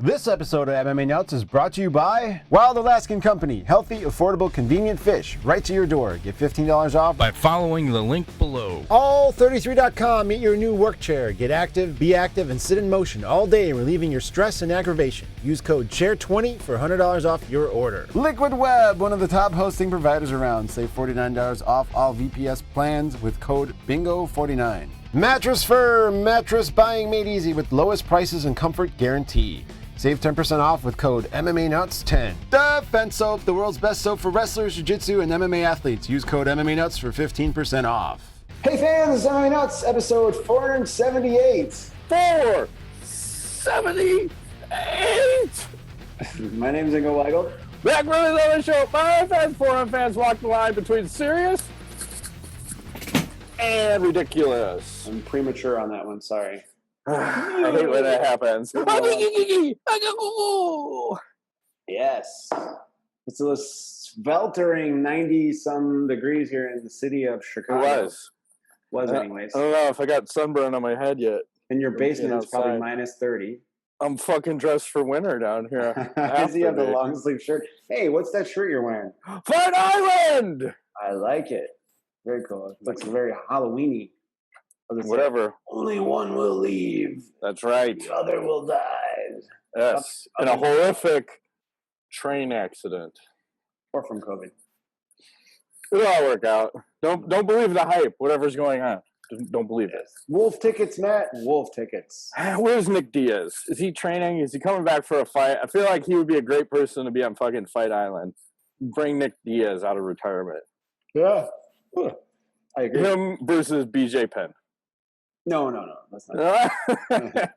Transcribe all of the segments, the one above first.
This episode of MMA Nuts is brought to you by Wild Alaskan Company. Healthy, affordable, convenient fish right to your door. Get $15 off by following the link below. All33.com. Meet your new work chair. Get active, be active, and sit in motion all day, relieving your stress and aggravation. Use code CHAIR20 for $100 off your order. Liquid Web, one of the top hosting providers around. Save $49 off all VPS plans with code BINGO49. Mattress Firm. Mattress buying made easy with lowest prices and comfort guarantee. Save 10% off with code MMANUTS10. Defense Soap, the world's best soap for wrestlers, jiu-jitsu, and MMA athletes. Use code MMANUTS for 15% off. Hey fans, it's MMA Nuts, episode 478. 478! My name's Ingo Weigel. Back with another show. My fans, foreign fans walk the line between serious and ridiculous. I'm premature on that one, sorry. I hate when that happens. Yes. It's a sweltering 90-some degrees here in the city of Chicago. It was anyways. I don't know if I got sunburn on my head yet. In your basement, it's probably minus 30. I'm fucking dressed for winter down here. I see you have the long sleeve shirt. Hey, what's that shirt you're wearing? Fight Island! I like it. Very cool. It looks very Halloween-y. Whatever. Only one will leave. That's right. The other will die. Yes. In a horrific train accident. Or from COVID. It'll all work out. Don't believe the hype. Whatever's going on. Don't believe it. Wolf tickets, Matt. Wolf tickets. Where's Nick Diaz? Is he training? Is he coming back for a fight? I feel like he would be a great person to be on fucking Fight Island. Bring Nick Diaz out of retirement. Yeah. I agree. Him versus BJ Penn. No. That's not I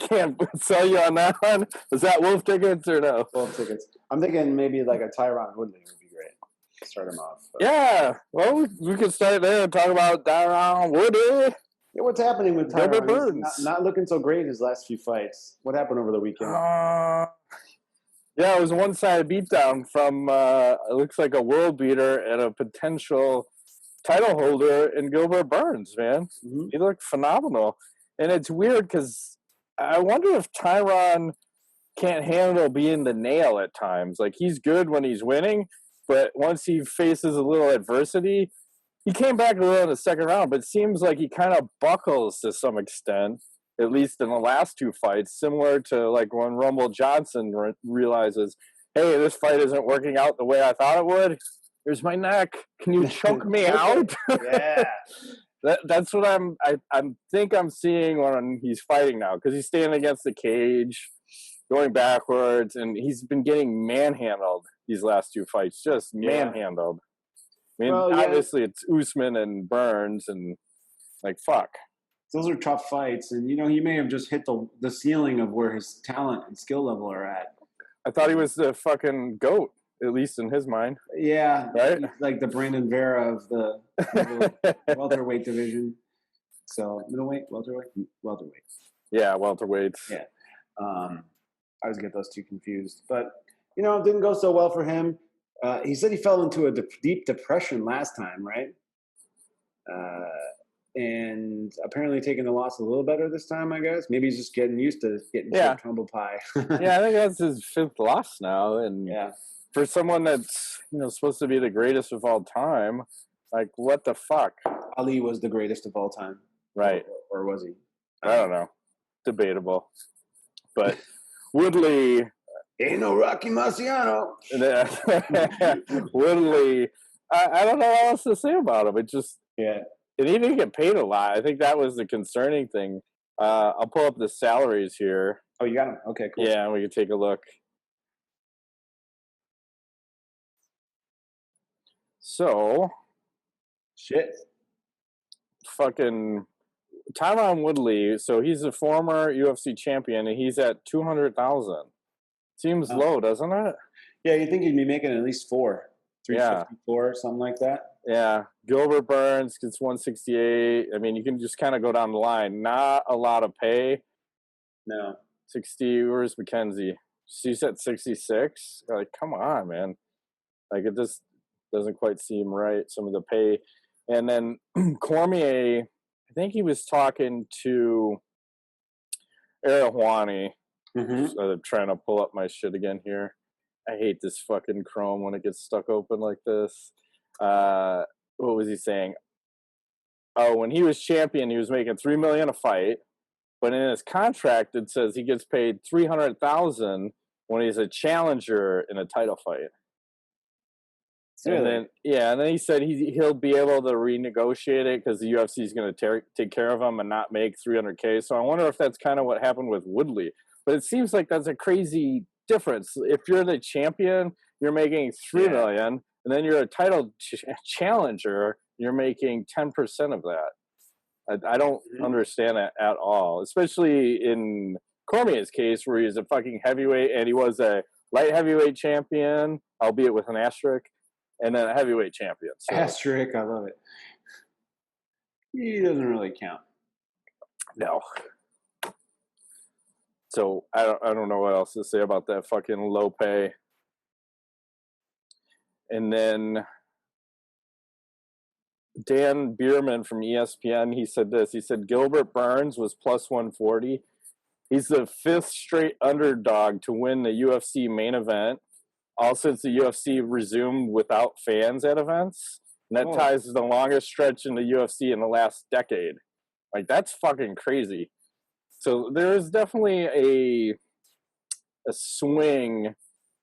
can't sell you on that one. Is that Wolf tickets or no? Wolf tickets. I'm thinking maybe like a Tyron Woodley would be great. Start him off. But. Yeah. Well, we could start there and talk about Tyron Woodley. Yeah, what's happening with Gilbert Tyron? Not looking so great his last few fights. What happened over the weekend? Yeah, it was a one-sided beatdown from, it looks like a world beater and a potential title holder in Gilbert Burns, man. Mm-hmm. He looked phenomenal. And it's weird because I wonder if Tyron can't handle being the nail at times. Like, he's good when he's winning, but once he faces a little adversity, he came back a little in the second round, but it seems like he kind of buckles to some extent, at least in the last two fights, similar to like when Rumble Johnson realizes, hey, this fight isn't working out the way I thought it would. Here's my neck. Can you choke me out? Yeah. That's what I think I'm seeing when he's fighting now, because he's standing against the cage, going backwards, and he's been getting manhandled these last two fights, just manhandled. I mean, obviously it's Usman and Burns, and like, fuck. Those are tough fights, and he may have just hit the ceiling of where his talent and skill level are at. I thought he was the fucking GOAT. At least in his mind. Yeah. Right? Like the Brandon Vera of the welterweight division. So, middleweight, welterweight? Welterweight. Yeah, welterweight. Yeah. I always get those two confused. But, it didn't go so well for him. He said he fell into a deep depression last time, right? And apparently taking the loss a little better this time, I guess. Maybe he's just getting used to getting chipped humble pie. Yeah, I think that's his fifth loss now. And for someone that's supposed to be the greatest of all time, like, what the fuck? Ali was the greatest of all time, right? Or was he? I don't know. Debatable. But Woodley ain't no Rocky Marciano. Woodley, I don't know what else to say about him. It just and he didn't get paid a lot. I think that was the concerning thing. I'll pull up the salaries here. Oh, you got him. Okay, cool. Yeah, we can take a look. So, fucking Tyron Woodley. So he's a former UFC champion, and he's at 200,000. Seems low, doesn't it? Yeah, you think he'd be making at least 354, something like that. Yeah, Gilbert Burns gets 168. I mean, you can just kind of go down the line. Not a lot of pay. No. 60. Where's McKenzie? She's at 66. Like, come on, man. Like, it just doesn't quite seem right, some of the pay. And then Cormier, I think he was talking to Arahwani I'm trying to pull up my shit again here. I hate this fucking Chrome when it gets stuck open like this. What was he saying? Oh, when he was champion, he was making $3 million a fight, but in his contract it says he gets paid $300,000 when he's a challenger in a title fight. Really? And then he said he'll be able to renegotiate it because the UFC is going to take care of him and not make $300K. So I wonder if that's kind of what happened with Woodley. But it seems like that's a crazy difference. If you're the champion, you're making $3 million, and then you're a title challenger, you're making 10% of that. I don't understand that at all, especially in Cormier's case where he's a fucking heavyweight and he was a light heavyweight champion, albeit with an asterisk, and then a heavyweight champion. So. Asterisk, I love it. He doesn't really count. No. So I don't know what else to say about that fucking low pay. And then Dan Bierman from ESPN, he said this. He said Gilbert Burns was plus 140. He's the 5th straight underdog to win the UFC main event, all since the UFC resumed without fans at events. And that ties to the longest stretch in the UFC in the last decade. Like, that's fucking crazy. So there is definitely a swing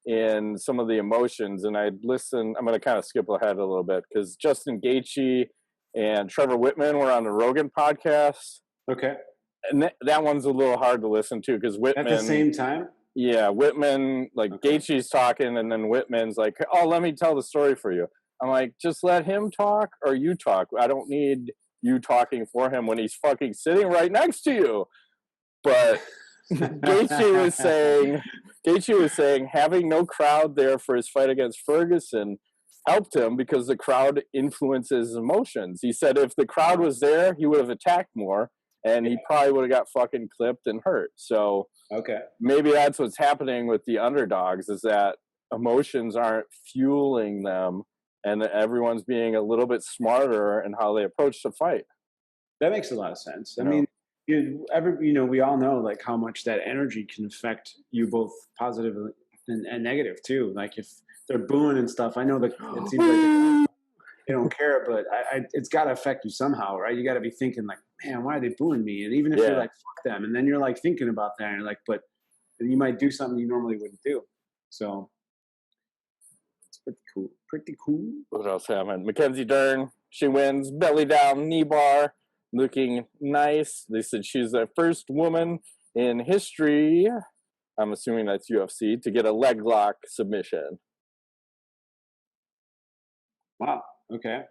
in some of the emotions. And I'm going to kind of skip ahead a little bit because Justin Gaethje and Trevor Whitman were on the Rogan podcast. Okay. And that one's a little hard to listen to because Whitman... At the same time? Yeah, Whitman, Gaethje's talking, and then Whitman's like, oh, let me tell the story for you. I'm like, just let him talk or you talk. I don't need you talking for him when he's fucking sitting right next to you. But Gaethje was saying having no crowd there for his fight against Ferguson helped him because the crowd influences emotions. He said if the crowd was there, he would have attacked more, and he probably would have got fucking clipped and hurt. So maybe that's what's happening with the underdogs is that emotions aren't fueling them, and that everyone's being a little bit smarter in how they approach the fight. That makes a lot of sense. I mean, we all know like how much that energy can affect you both positive and negative too. Like if they're booing and stuff, I know that it seems like they don't care, but it's got to affect you somehow, right? You got to be thinking like, man, why are they booing me? And even if you're like, fuck them, and then you're like thinking about that, and you're like, but you might do something you normally wouldn't do. So it's pretty cool. Pretty cool. What else happened? Mackenzie Dern, she wins, belly down, knee bar. Looking nice. They said she's the first woman in history, I'm assuming that's UFC, to get a leg lock submission. Wow. Okay.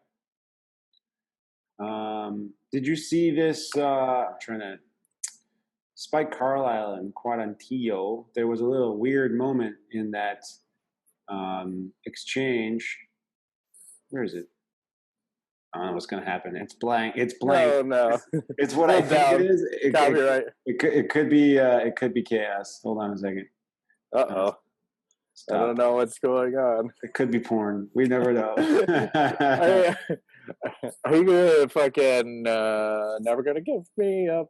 Did you see this? I'm trying to. Spike Carlisle and Quadantillo. There was a little weird moment in that exchange. Where is it? I don't know what's going to happen. It's blank. It's blank. No. It's what I think it is. Copyright. It could be chaos. Hold on a second. Uh-oh. I don't know what's going on. It could be porn. We never know. Are you gonna fucking never gonna give me up?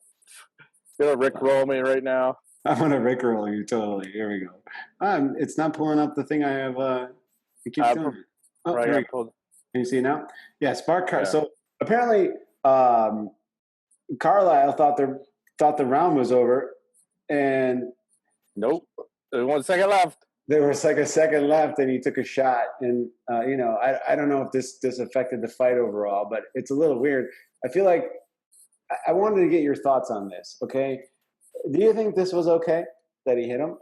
You're gonna rickroll me right now. I'm gonna rickroll you totally. Here we go. It's not pulling up the thing I have. It keeps doing it. Oh, right. Can you see it now? Yeah, So apparently, Carlisle thought the round was over, and nope. There's 1 second left. There was like a second left, and he took a shot. And I don't know if this affected the fight overall, but it's a little weird. I feel like I wanted to get your thoughts on this. Okay, do you think this was okay that he hit him?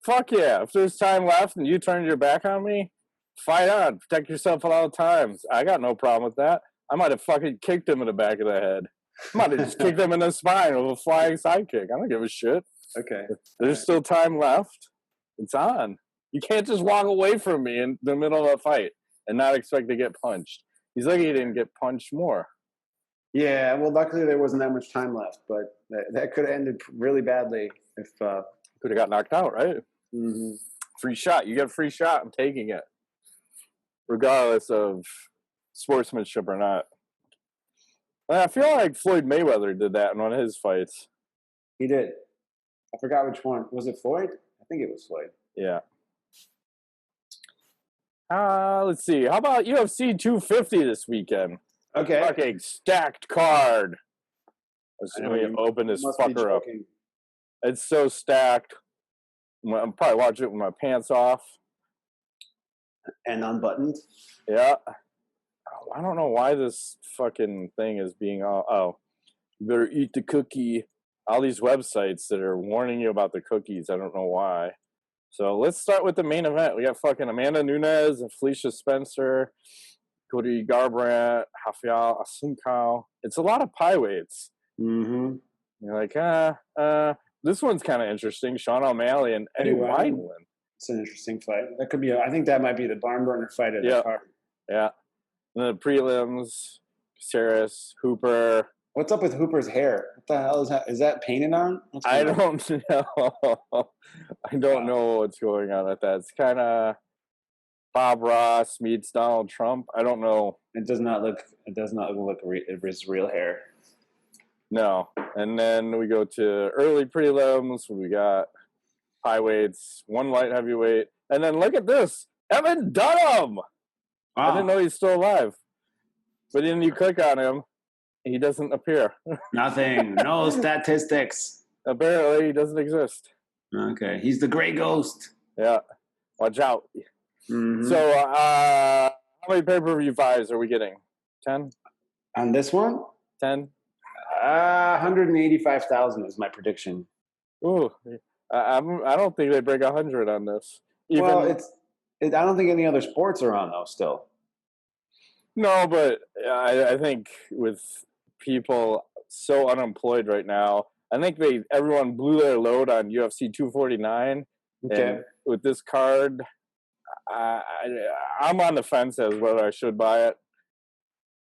Fuck yeah! If there's time left and you turned your back on me, fight on. Protect yourself at all times. I got no problem with that. I might have fucking kicked him in the back of the head. I might have just kicked him in the spine with a flying sidekick. I don't give a shit. Okay. There's still time left. It's on. You can't just walk away from me in the middle of a fight and not expect to get punched. He's lucky he didn't get punched more. Yeah, well, luckily there wasn't that much time left, but that could have ended really badly if... Could have got knocked out, right? Mm-hmm. Free shot. You get a free shot. I'm taking it. Regardless of sportsmanship or not. And I feel like Floyd Mayweather did that in one of his fights. He did. I forgot which one. Was it Floyd? I think it was Floyd. Yeah. Let's see. How about UFC 250 this weekend? Okay. Fucking stacked card. Let me open this fucker up. It's so stacked. I'm probably watching it with my pants off. And unbuttoned. Yeah. I don't know why this fucking thing is being you better eat the cookie. All these websites that are warning you about the cookies. I don't know why. So let's start with the main event. We got fucking Amanda Nunes and Felicia Spencer, Cody Garbrandt, Rafael Asuncao. It's a lot of pie weights. Mm-hmm. You're like, this one's kind of interesting. Sean O'Malley and Eddie Weidman. It's an interesting fight. That could be. I think that might be the barn burner fight of the card. Yeah. And the prelims, Saris, Hooper. What's up with Hooper's hair? What the hell is that? Is that painted on? I don't know. I don't know what's going on with that. It's kind of Bob Ross meets Donald Trump. I don't know. It does not look his real hair. No. And then we go to early prelims. We got high weights, one light heavyweight. And then look at this. Evan Dunham. Wow. I didn't know he's still alive. But then you click on him. He doesn't appear. Nothing. No statistics. Apparently, he doesn't exist. Okay. He's the gray ghost. Yeah. Watch out. Mm-hmm. So, how many pay-per-view fights are we getting? 10? On this one? 10? 185,000 is my prediction. Ooh. I don't think they break 100 on this. Well, I don't think any other sports are on, though, still. No, but I think with people so unemployed right now, I think everyone blew their load on UFC 249. Okay. And with this card, I'm on the fence as whether I should buy it. I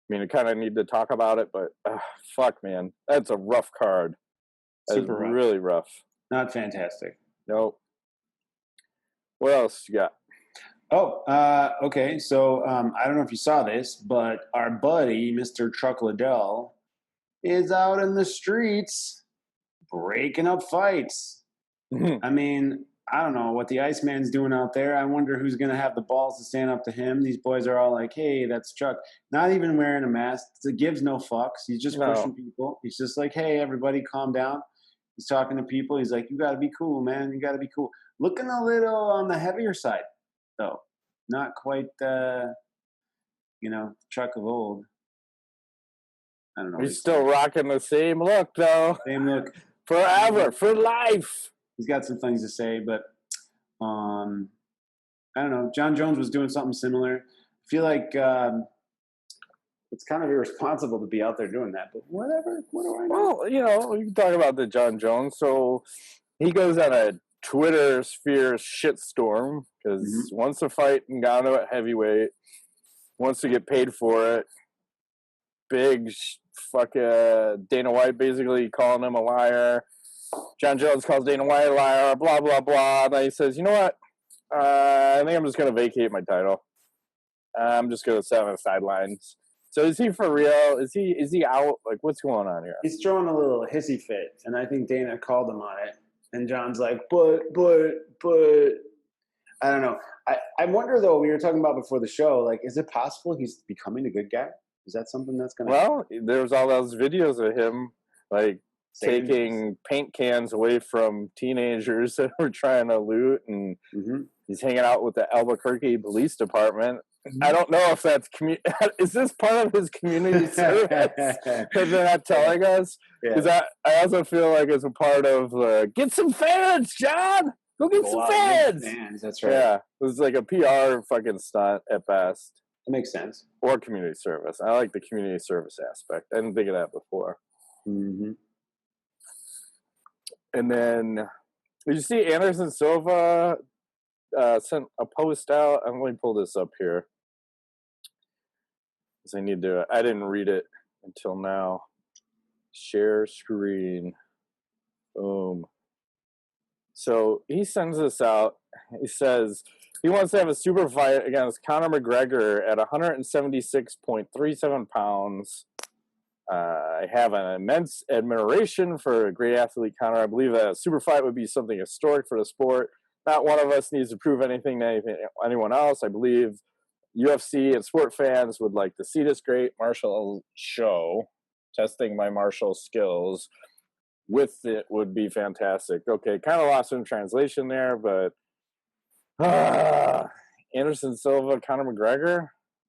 mean, I kind of need to talk about it, but fuck, man. That's a rough card. Super rough. Really rough. Not fantastic. Nope. What else you got? Oh, okay. So I don't know if you saw this, but our buddy, Mr. Chuck Liddell, is out in the streets breaking up fights. I mean, I don't know what the Iceman's doing out there. I wonder who's going to have the balls to stand up to him. These boys are all like, hey, that's Chuck. Not even wearing a mask. It gives no fucks. He's just pushing people. He's just like, hey, everybody calm down. He's talking to people. He's like, you got to be cool, man. You got to be cool. Looking a little on the heavier side, though. Not quite, Chuck of old. I don't know. He's still rocking the same look, though. Same look. Forever, for life. He's got some things to say, but I don't know. Jon Jones was doing something similar. I feel like it's kind of irresponsible to be out there doing that, but whatever. What do I know? Well, we can talk about the Jon Jones. So he goes on a Twitter sphere shitstorm because wants to fight Ngannou at heavyweight, wants to get paid for it. Big Dana White basically calling him a liar. Jon Jones calls Dana White a liar, blah, blah, blah. And then he says, you know what? I think I'm just going to vacate my title. I'm just going to sit on the sidelines. So is he for real? Is he out? Like, what's going on here? He's throwing a little hissy fit, and I think Dana called him on it. And John's like, but, I don't know. I wonder, though, we were talking about before the show, like, is it possible he's becoming a good guy? Is that something that's going to happen? There's all those videos of him, like, taking paint cans away from teenagers that were trying to loot, and he's hanging out with the Albuquerque Police Department. I don't know if that's is this part of his community service that they're not telling us? Because I also feel like it's a part of get some fans, John. Go get some fans. That's right. Yeah, it was like a PR fucking stunt at best. That makes sense. Or community service. I like the community service aspect. I didn't think of that before. Mm-hmm. And then, did you see Anderson Silva sent a post out? I'm going to pull this up here. Because I didn't read it until now. Share screen. Boom. So he sends this out. He says he wants to have a super fight against Conor McGregor at 176.37 pounds. I have an immense admiration for a great athlete, Conor. I believe that a super fight would be something historic for the sport. Not one of us needs to prove anything to anyone else. I believe UFC and sport fans would like to see this great martial show. Testing my martial skills with it would be fantastic. Okay, kind of lost in translation there, but Anderson Silva, Conor McGregor?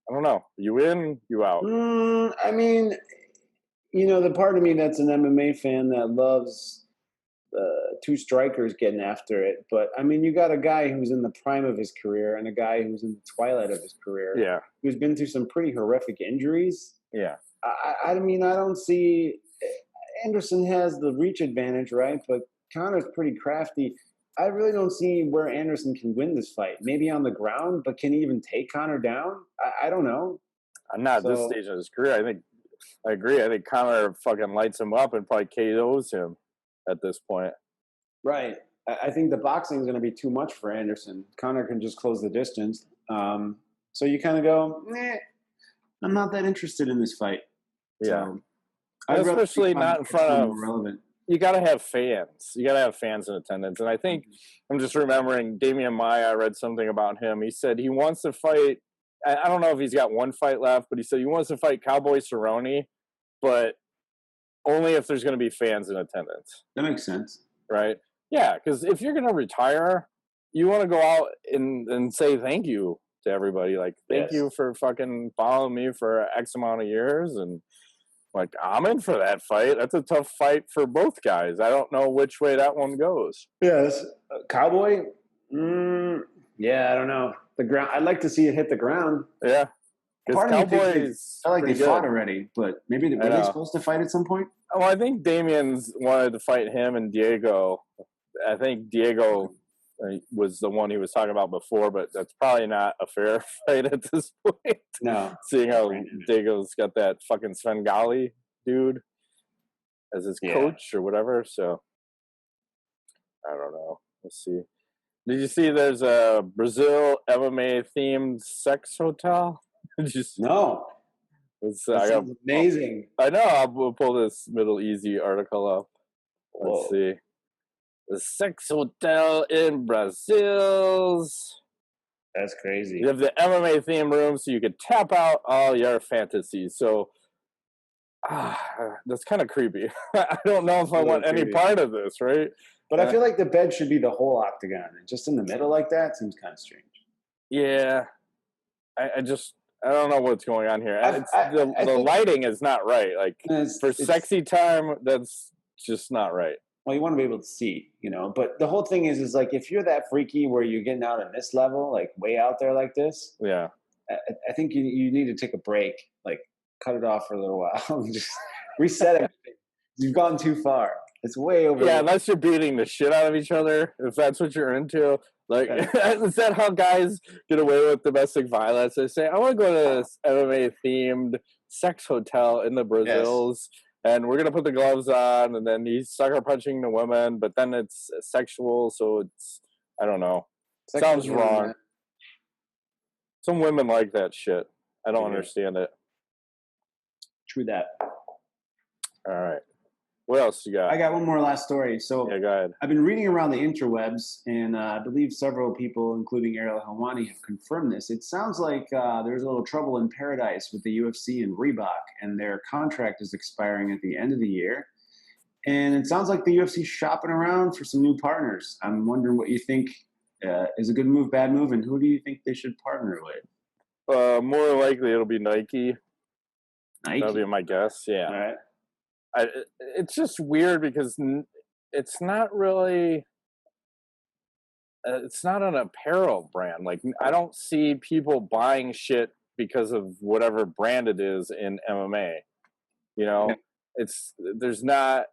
I don't know. You in, you out? I mean, the part of me that's an MMA fan that loves two strikers getting after it. But, I mean, you got a guy who's in the prime of his career and a guy who's in the twilight of his career. Yeah. Who's been through some pretty horrific injuries. Yeah. I mean, I don't see – Anderson has the reach advantage, right? But Conor's pretty crafty. I really don't see where Anderson can win this fight. Maybe on the ground, but can he even take Conor down? I don't know. I'm not at this stage of his career. I agree. I think Conor fucking lights him up and probably KOs him at this point. Right. I think the boxing is going to be too much for Anderson. Conor can just close the distance. So you kind of go, I'm not that interested in this fight. Yeah. So especially not in front of relevant. You got to have fans. You got to have fans in attendance. And I think I'm just remembering Damian Maia. I read something about him. He said he wants to fight. I don't know if he's got one fight left, but he said he wants to fight Cowboy Cerrone, but only if there's going to be fans in attendance. That makes sense. Right? Yeah, because if you're going to retire, you want to go out and say thank you to everybody. Like, thank you for fucking following me for X amount of years. And, like, I'm in for that fight. That's a tough fight for both guys. I don't know which way that one goes. Yeah, Cowboy? Yeah, I don't know. The ground. I'd like to see it hit the ground. Yeah. Part of me thinks I feel like they fought good. already, but maybe were they supposed to fight at some point? Well, I think Damian's wanted to fight him and Diego. I think Diego was the one he was talking about before, but that's probably not a fair fight at this point. No. Seeing how Diego's got that fucking Svengali dude as his coach or whatever, so I don't know. Let's see. Did you see there's a Brazil MMA themed sex hotel? No. It's amazing. I know. I'll pull this Middle Easy article up. Let's see. The sex hotel in Brazil's. That's crazy. You have the MMA theme room, so you could tap out all your fantasies. So that's kind of creepy. I don't know if I want any part of this, right? But I feel like the bed should be the whole octagon, and just in the middle like that seems kind of strange. Yeah, I don't know what's going on here. The lighting is not right. Like for sexy time, that's just not right. Well, you want to be able to see, But the whole thing is like if you're that freaky where you're getting out on this level, like way out there like this. Yeah. I think you need to take a break, like cut it off for a little while, just reset everything. You've gone too far. It's way over. Yeah, unless you're beating the shit out of each other, if that's what you're into. Like, is that how guys get away with domestic violence? They say, I want to go to this MMA-themed sex hotel in the Brazils, and we're going to put the gloves on, and then he's sucker punching the women, but then it's sexual, so it's, I don't know. Sounds wrong. Man. Some women like that shit. I don't understand it. True that. All right. What else you got? I got one more last story. So yeah, go ahead. I've been reading around the interwebs, and I believe several people, including Ariel Helwani, have confirmed this. It sounds like there's a little trouble in paradise with the UFC and Reebok, and their contract is expiring at the end of the year. And it sounds like the UFC's shopping around for some new partners. I'm wondering what you think is a good move, bad move, and who do you think they should partner with? More likely it'll be Nike. Nike? That'll be my guess, yeah. All right. It's just weird because it's not really it's not an apparel brand. Like, I don't see people buying shit because of whatever brand it is in MMA. There's not,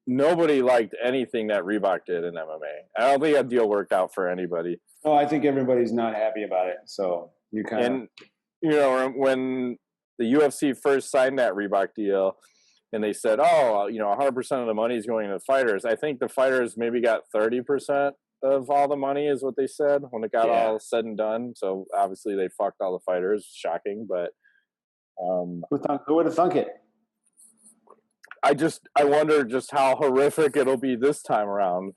nobody liked anything that Reebok did in MMA. I don't think that deal worked out for anybody. Oh, I think everybody's not happy about it. So you kind of, when the UFC first signed that Reebok deal, and they said, 100% of the money is going to the fighters. I think the fighters maybe got 30% of all the money is what they said when it got all said and done. So obviously they fucked all the fighters. Shocking, but who would have thunk it? I wonder just how horrific it'll be this time around.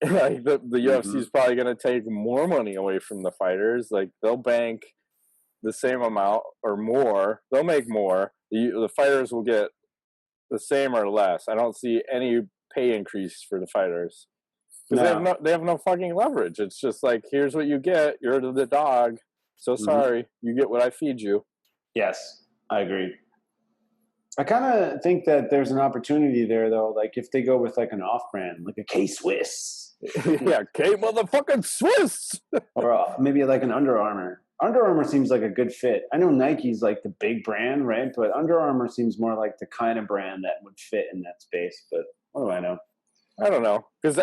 Like the UFC is probably going to take more money away from the fighters. Like they'll bank the same amount or more. They'll make more. The fighters will get the same or less. I don't see any pay increase for the fighters because they have no fucking leverage. It's just like, here's what you get. You're the dog. So sorry, you get what I feed you. Yes, I agree. I kind of think that there's an opportunity there, though. Like if they go with like an off-brand, like a K-Swiss. Yeah, K motherfucking Swiss. Or maybe like an Under Armour. Under Armour seems like a good fit. I know Nike's like the big brand, right? But Under Armour seems more like the kind of brand that would fit in that space. But what do I know? I don't know. Because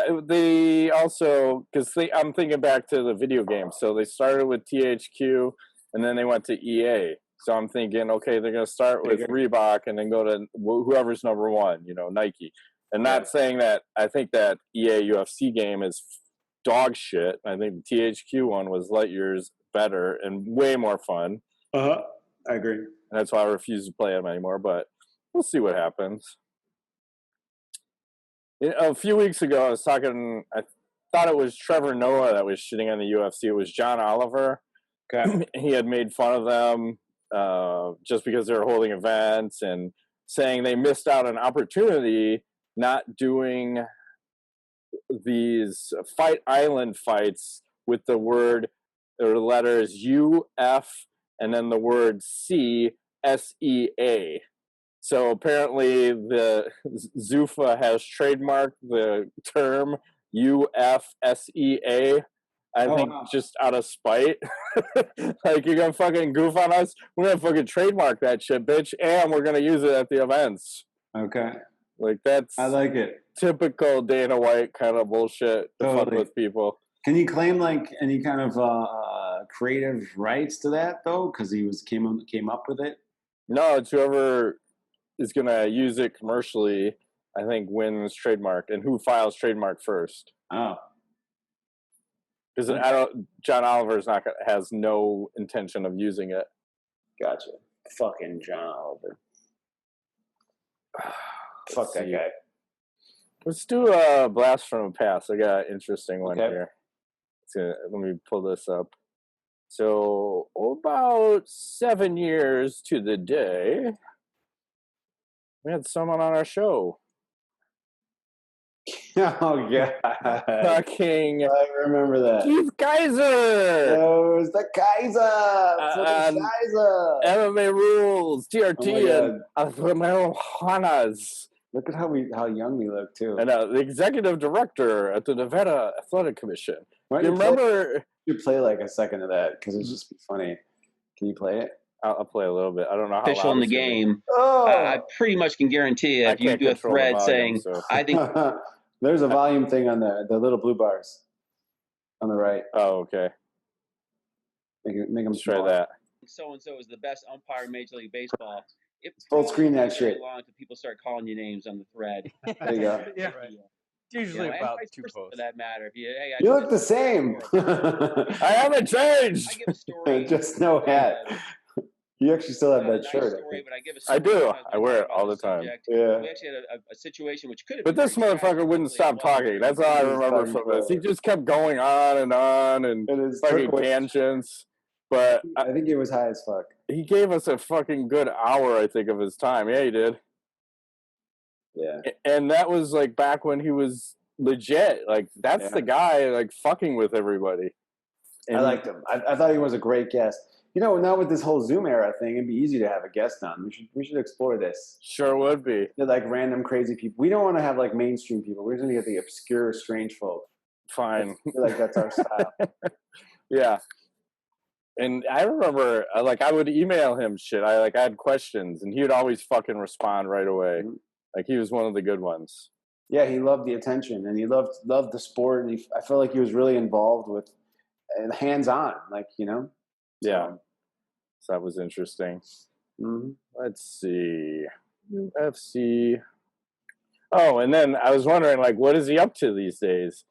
I'm thinking back to the video game. So they started with THQ and then they went to EA. So I'm thinking, okay, they're going to start with Reebok and then go to whoever's number one, Nike. And not saying that I think that EA UFC game is dog shit. I think the THQ one was light years better and way more fun. I agree. And that's why I refuse to play them anymore, but we'll see what happens. A few weeks ago, I thought it was Trevor Noah that was shitting on the UFC. It was John Oliver. Okay. He had made fun of them just because they were holding events and saying they missed out on opportunity not doing these Fight Island fights with the word or the letters UF and then the word CSEA. So apparently the Zuffa has trademarked the term UFSEA. I think just out of spite. Like, you're going to fucking goof on us? We're going to fucking trademark that shit, bitch, and we're going to use it at the events. Okay. Like, that's... I like it. Typical Dana White kind of bullshit to fuck with people. Can you claim, like, any kind of creative rights to that, though? Because he came up with it? No, it's whoever is going to use it commercially, I think, wins trademark. And who files trademark first? Oh. Because John Oliver has no intention of using it. Gotcha. Fucking John Oliver. Fuck that guy. Let's do a blast from the past. I got an interesting one here. Let me pull this up. So, about 7 years to the day, we had someone on our show. Oh, yeah. Fucking. I remember that. Keith Kaiser. Oh, it's the Kaiser. MMA Rules, TRT, and Marijuanas. Look at how young we look, too. And the executive director at the Nevada Athletic Commission. You remember? You play like a second of that because it'd just be funny. Can you play it? I'll play a little bit. I don't know how official in the game. I pretty much can guarantee you if you do a thread saying, I think... There's a volume thing on the little blue bars on the right. Oh, okay. Make them try that. So-and-so is the best umpire in Major League Baseball. It's full screen that shit. Long until people start calling you names on the thread. There you go. Yeah. It's usually about 2 posts. For that matter. You look the same. I haven't changed. I give a story. Just no hat. You actually still have that shirt. Story, but I do. I wear it all the time. Yeah. We actually had a situation which could have been. But this motherfucker wouldn't stop talking. That's all I remember from this. He just kept going on and fucking tangents. But I think he was high as fuck. He gave us a fucking good hour, I think, of his time. Yeah, he did. Yeah. And that was like back when he was legit. Like, that's the guy, like, fucking with everybody. And I liked him. I thought he was a great guest. Now with this whole Zoom era thing, it'd be easy to have a guest on. We should explore this. Sure would be. They're like random crazy people. We don't want to have like mainstream people. We're just gonna get the obscure, strange folk. Fine. I feel like that's our style. Yeah. And I remember, I would email him shit. I had questions, and he would always fucking respond right away. Mm-hmm. Like, he was one of the good ones. Yeah, he loved the attention, and he loved the sport, and I felt like he was really involved with and hands-on, Yeah. So that was interesting. Mm-hmm. Let's see. UFC. Oh, and then I was wondering, what is he up to these days?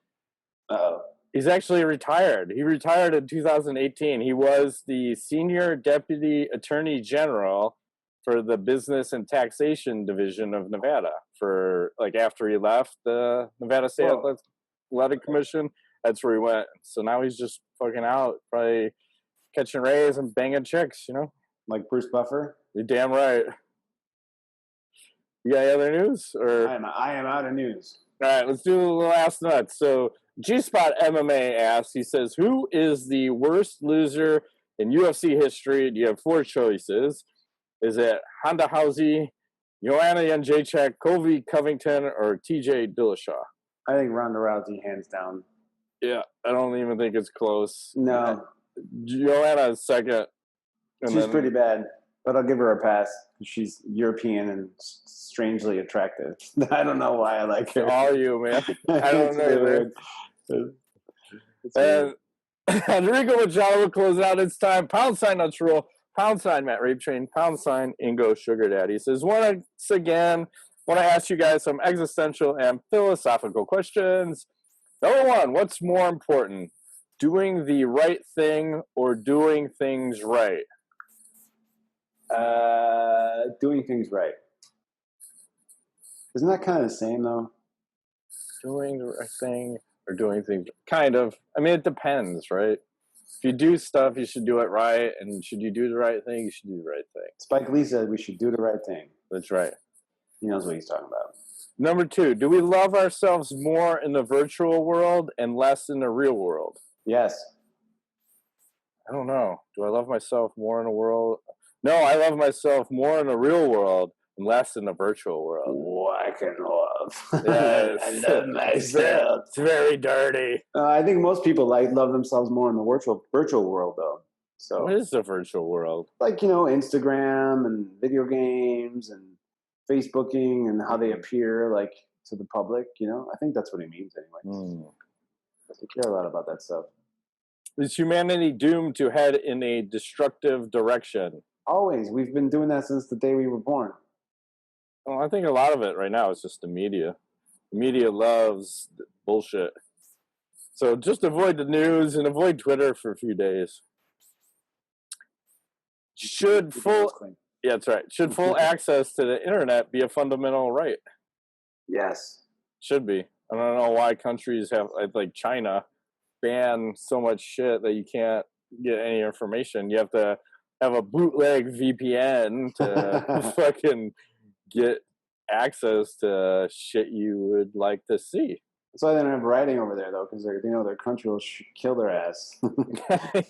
He's actually retired. He retired in 2018. He was the Senior Deputy Attorney General for the Business and Taxation Division of Nevada for like after he left the Nevada State Athletic Commission. That's where he went. So now he's just fucking out, probably catching rays and banging chicks, you know? Like Bruce Buffer? You're damn right. You got any other news? Or I am out of news. All right, let's do the last nuts. So G-Spot MMA asks, he says, who is the worst loser in UFC history? You have 4 choices. Is it Honda Housey, Joanna Jędrzejczyk, Colby Covington, or TJ Dillashaw? I think Ronda Rousey, hands down. Yeah, I don't even think it's close. No. Joanna is second. She's pretty bad, but I'll give her a pass. She's European and strangely attractive. I don't know why I like her. All you, man. I don't know. And Enrico Machado will close out. It's time. # Nuts Rule. # Matt Rape Train. # Ingo Sugar Daddy. Says, once again, want to ask you guys some existential and philosophical questions. Number 1, what's more important, doing the right thing or doing things right? Doing things right. Isn't that kind of the same, though? Doing the right thing or doing things kind of. I mean, it depends, right? If you do stuff, you should do it right. And should you do the right thing, you should do the right thing. Spike Lee said we should do the right thing. That's right. He knows what he's talking about. Number 2, do we love ourselves more in the virtual world and less in the real world? Yes. I don't know. Do I love myself more in the world? No, I love myself more in the real world and less in the virtual world. Oh, I can love. Yes. I love myself. It's very dirty. I think most people love themselves more in the virtual world, though. So What is the virtual world? like, Instagram and video games and Facebooking and how they appear like to the public. I think that's what he means anyway. They care a lot about that stuff. Is humanity doomed to head in a destructive direction? Always. We've been doing that since the day we were born. Well, I think a lot of it right now is just the media. The media loves bullshit. So just avoid the news and avoid Twitter for a few days. Yeah, that's right. Should full access to the internet be a fundamental right? Yes. Should be. I don't know why countries have, like China, ban so much shit that you can't get any information. You have to have a bootleg VPN to fucking get access to shit you would like to see. That's why they don't have writing over there, though, because they know their country will kill their ass.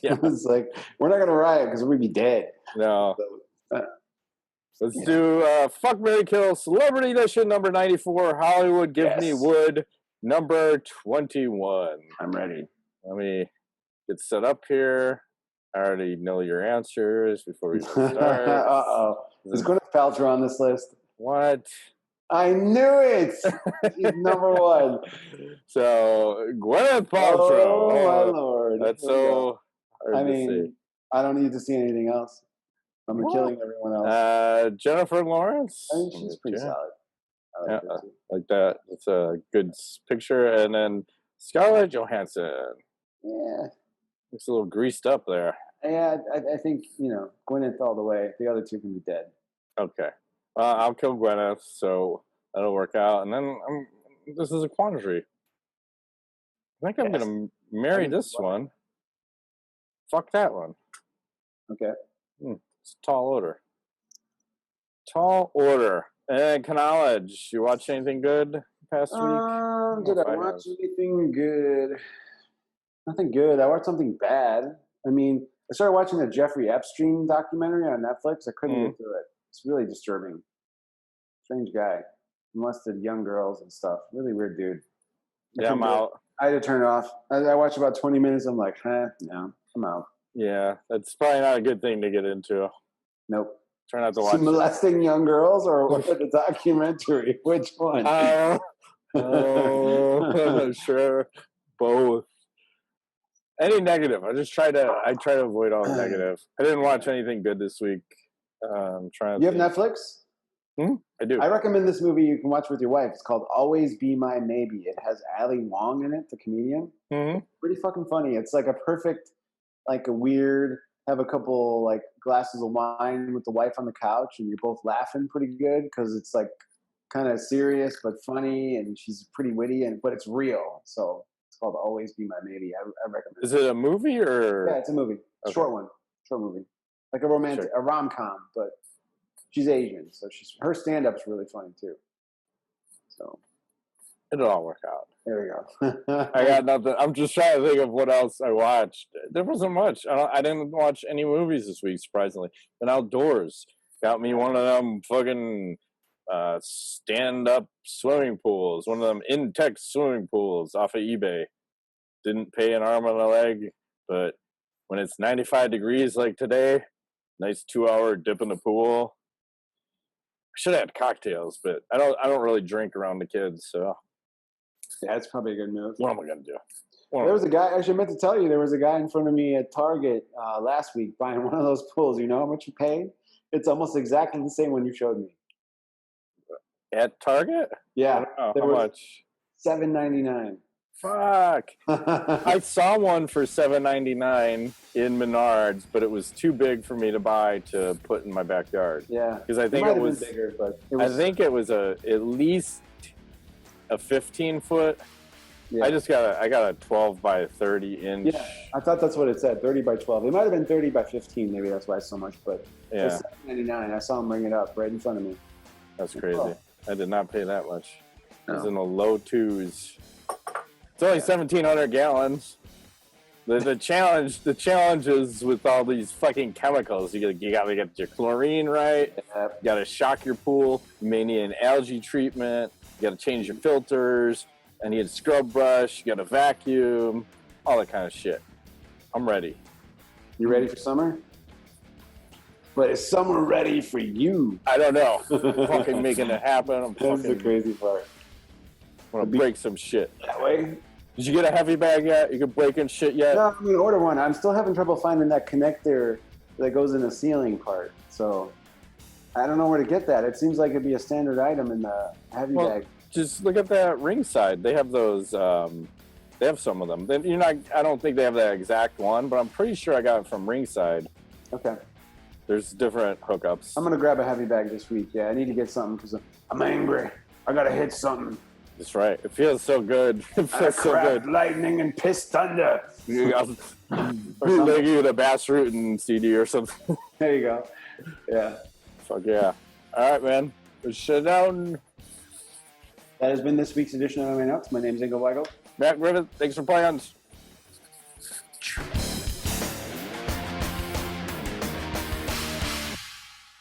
Yeah. It's like, we're not going to riot because we'd be dead. No. Let's do Fuck, Marry, Kill, Celebrity Edition, number 94, Hollywood, Give Me Wood, number 21. I'm ready. Let me get set up here. I already know your answers before we start. Uh-oh. Is Gwyneth Paltrow on this list? What? I knew it! She's number 1. So, Gwyneth Paltrow. Oh, my Lord. That's so hard to see. I don't need to see anything else. I'm killing everyone else. Jennifer Lawrence. I think she's pretty solid. I like that. It's a good picture. And then Scarlett Johansson. Yeah. Looks a little greased up there. Yeah, I think, Gwyneth all the way. The other 2 can be dead. Okay. I'll kill Gwyneth, so that'll work out. And then this is a quandary. I think I'm going to marry this one. Fuck that one. Okay. It's a tall order. Tall order. And Knowledge, you watch anything good past week? Did I watch anything good? Nothing good. I watched something bad. I started watching the Jeffrey Epstein documentary on Netflix. I couldn't get through it. It's really disturbing. Strange guy. Molested young girls and stuff. Really weird dude. Yeah, I'm out. I had to turn it off. I watched about 20 minutes. I'm like, no, I'm out. Yeah, that's probably not a good thing to get into. Nope. Try not to watch molesting young girls or the documentary? Which one? I'm not sure. Both. Any negative. I try to avoid all the negative. I didn't watch anything good this week. You have Netflix? I do. I recommend this movie you can watch with your wife. It's called Always Be My Maybe. It has Ali Wong in it, the comedian. Pretty fucking funny. It's like a perfect, like a weird have a couple like glasses of wine with the wife on the couch, and you're both laughing pretty good because it's like kind of serious but funny, and she's pretty witty, but it's real. So it's called Always Be My Maybe. I recommend. Is it a movie or? Yeah, it's a movie. Okay. Short movie, like a romantic, a rom-com, but she's Asian, so her stand-up's really funny too. So it'll all work out. There we go. I got nothing. I'm just trying to think of what else I watched. There wasn't much. I didn't watch any movies this week, surprisingly. Been outdoors. Got me one of them fucking stand-up swimming pools. One of them in-tech swimming pools off of eBay. Didn't pay an arm and a leg, but when it's 95 degrees like today, nice 2-hour dip in the pool. I should have had cocktails, but I don't really drink around the kids, so. Yeah, that's probably a good move. What am I going to do? There was a guy, actually I meant to tell you, there was a guy in front of me at Target last week buying one of those pools. You know how much he paid? It's almost exactly the same one you showed me. At Target? Yeah. How much? $7.99. Fuck. I saw one for $7.99 in Menards, but it was too big for me to buy to put in my backyard. Yeah. Because I think it was bigger, but I think it was at least a 15-foot. Yeah. I got a 12 by 30 inch. Yeah, I thought that's what it said, 30 by 12. It might have been 30 by 15, maybe that's why it's so much, but yeah. It's $7.99. I saw him bring it up right in front of me. That's crazy. Oh. I did not pay that much. It was in the low twos. It's only 1,700 gallons. The challenge is with all these fucking chemicals. You gotta get your chlorine right. You gotta shock your pool. You may need an algae treatment. You gotta change your filters. I need a scrub brush. You gotta vacuum. All that kind of shit. I'm ready. You ready for summer? But is summer ready for you? I don't know. I'm fucking making it happen. That's the crazy part. I'm gonna break some shit. That way? Did you get a heavy bag yet? You can break in shit yet? No, I'm gonna order one. I'm still having trouble finding that connector that goes in the ceiling part. So I don't know where to get that. It seems like it'd be a standard item in the heavy bag. Just look at that Ringside. They have those. They have some of them. I don't think they have that exact one, but I'm pretty sure I got it from Ringside. Okay. There's different hookups. I'm gonna grab a heavy bag this week. Yeah, I need to get something because I'm angry. I gotta hit something. That's right. It feels so good. It feels so good. Lightning and piss thunder. You got the Bass Rutten CD or something. There you go. Yeah. Fuck yeah. All right, man. Shut down. That has been this week's edition of MMANUTS. My name is Ingo Weigel. Matt Griffith. Thanks for playing.